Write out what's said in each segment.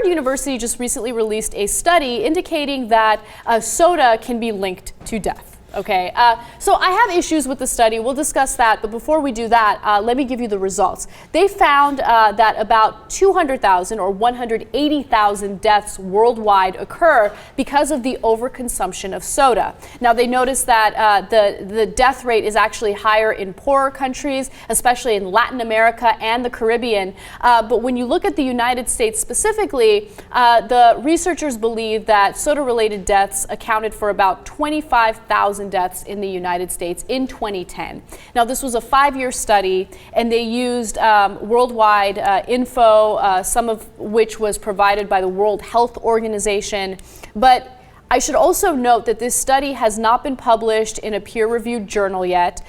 Harvard University just recently released a study indicating that soda can be linked to death. Okay, so I have issues with the study. We'll discuss that, but before we do that, let me give you the results. They found that about 200,000 or 180,000 deaths worldwide occur because of the overconsumption of soda. Now, they noticed that the death rate is actually higher in poorer countries, especially in Latin America and the Caribbean. But when you look at the United States specifically, the researchers believe that soda-related deaths accounted for about 25,000 deaths in the United States in 2010. Now, this was a 5-year study, and they used worldwide info, some of which was provided by the World Health Organization. But I should also note that this study has not been published in a peer-reviewed journal yet.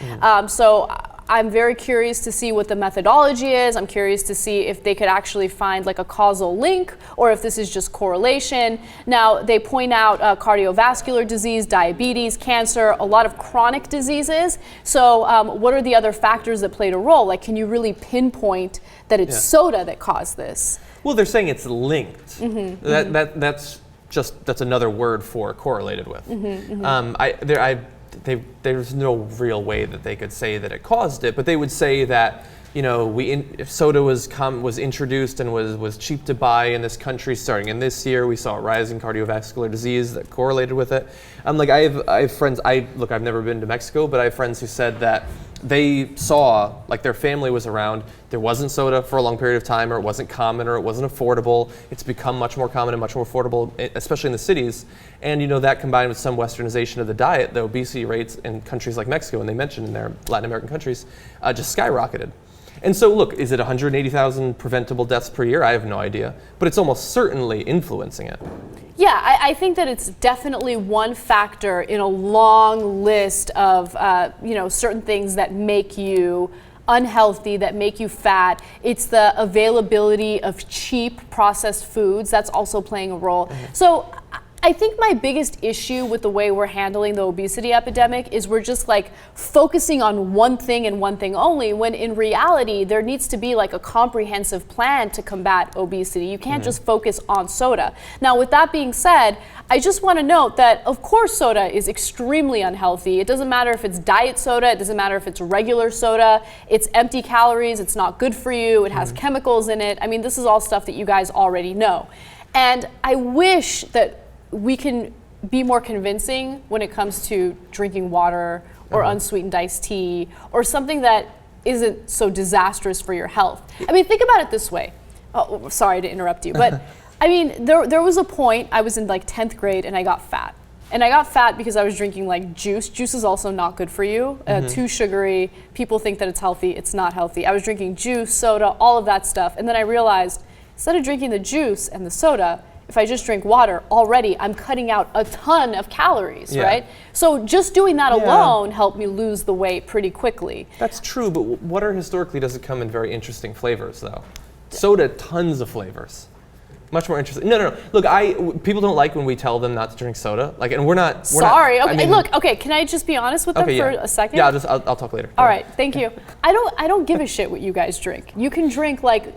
So I'm very curious to see what the methodology is. I'm curious to see if they could actually find like a causal link or if this is just correlation. Now, they point out cardiovascular disease, diabetes, cancer, a lot of chronic diseases. So what are the other factors that played a role? Like, can you really pinpoint that it's soda that caused this? Well, they're saying it's linked. That's another word for correlated with. There's no real way that they could say that it caused it, but they would say that, you know, if soda was introduced and was cheap to buy in this country starting in this year, we saw a rise in cardiovascular disease that correlated with it. I have friends. I've never been to Mexico, but I have friends who said that they saw, like, their family was around, there wasn't soda for a long period of time, or it wasn't common, or it wasn't affordable. It's become much more common and much more affordable, especially in the cities. And, you know, that combined with some westernization of the diet, the obesity rates in countries like Mexico, and they mentioned in their Latin American countries, just skyrocketed. And so, look, is it 180,000 preventable deaths per year? I have no idea, but it's almost certainly influencing it. Yeah, I think that it's definitely one factor in a long list of certain things that make you unhealthy, that make you fat. It's the availability of cheap processed foods that's also playing a role. So I think my biggest issue with the way we're handling the obesity epidemic is we're just like focusing on one thing and one thing only, when in reality there needs to be like a comprehensive plan to combat obesity. You can't just focus on soda. Now, with that being said, I just want to note that of course soda is extremely unhealthy. It doesn't matter if it's diet soda, it doesn't matter if it's regular soda, it's empty calories, it's not good for you, it has chemicals in it. I mean, this is all stuff that you guys already know. And I wish that we can be more convincing when it comes to drinking water or unsweetened iced tea or something that isn't so disastrous for your health. I mean, think about it this way. Oh, sorry to interrupt you, but I mean, there was a point, I was in like 10th grade and I got fat. And I got fat because I was drinking like juice. Juice is also not good for you. Too sugary. People think that it's healthy. It's not healthy. I was drinking juice, soda, all of that stuff. And then I realized instead of drinking the juice and the soda, if I just drink water, already I'm cutting out a ton of calories, right? So just doing that alone helped me lose the weight pretty quickly. That's true, but water historically doesn't come in very interesting flavors, though. Soda, tons of flavors. Much more interesting. No. Look, people don't like when we tell them not to drink soda. Like, and we're not. Sorry. Okay. Can I just be honest with them for a second? Yeah, I'll talk later. All right. Thank you. I don't give a shit what you guys drink. You can drink like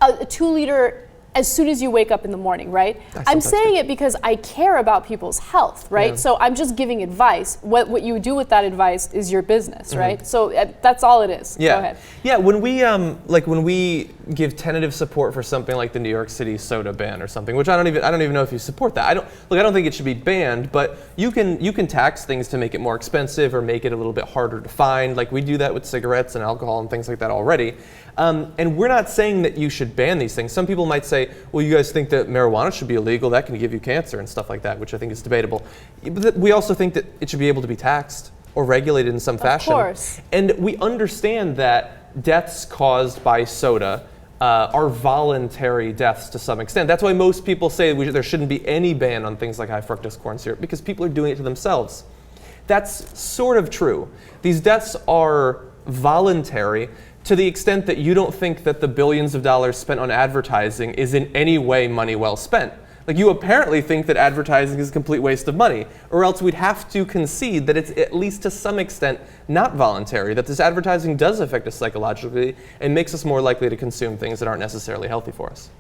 a 2-liter as soon as you wake up in the morning, right? I'm saying it because I care about people's health, right? Yeah. So I'm just giving advice. What you do with that advice is your business, right? So that's all it is. Yeah. Go ahead. Yeah, when we give tentative support for something like the New York City soda ban or something, which I don't even know if you support that. I don't think it should be banned, but you can tax things to make it more expensive or make it a little bit harder to find. Like we do that with cigarettes and alcohol and things like that already. And we're not saying that you should ban these things. Some people might say, well, you guys think that marijuana should be illegal, that can give you cancer and stuff like that, which I think is debatable. But we also think that it should be able to be taxed or regulated in some fashion. Of course. And we understand that deaths caused by soda are voluntary deaths to some extent. That's why most people say there shouldn't be any ban on things like high fructose corn syrup, because people are doing it to themselves. That's sort of true. These deaths are voluntary to the extent that you don't think that the billions of dollars spent on advertising is in any way money well spent. Like, you apparently think that advertising is a complete waste of money, or else we'd have to concede that it's at least to some extent not voluntary, that this advertising does affect us psychologically and makes us more likely to consume things that aren't necessarily healthy for us.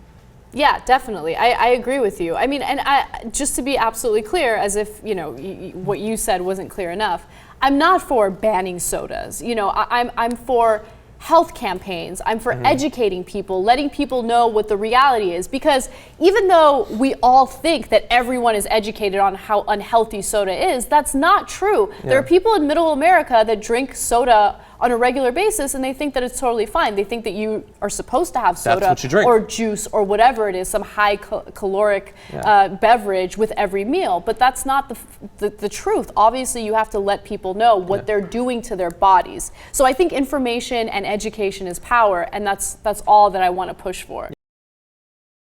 Yeah, definitely. I agree with you. I mean, and just to be absolutely clear, as if, what you said wasn't clear enough, I'm not for banning sodas. I'm for health campaigns. I'm for educating people, letting people know what the reality is. Because even though we all think that everyone is educated on how unhealthy soda is, that's not true. Yeah. There are people in middle America that drink soda on a regular basis and they think that it's totally fine. They think that you are supposed to have soda or juice or whatever it is, some high caloric beverage with every meal. But that's not the truth. Obviously, you have to let people know what they're doing to their bodies. So I think information and education is power, and that's all that I want to push for.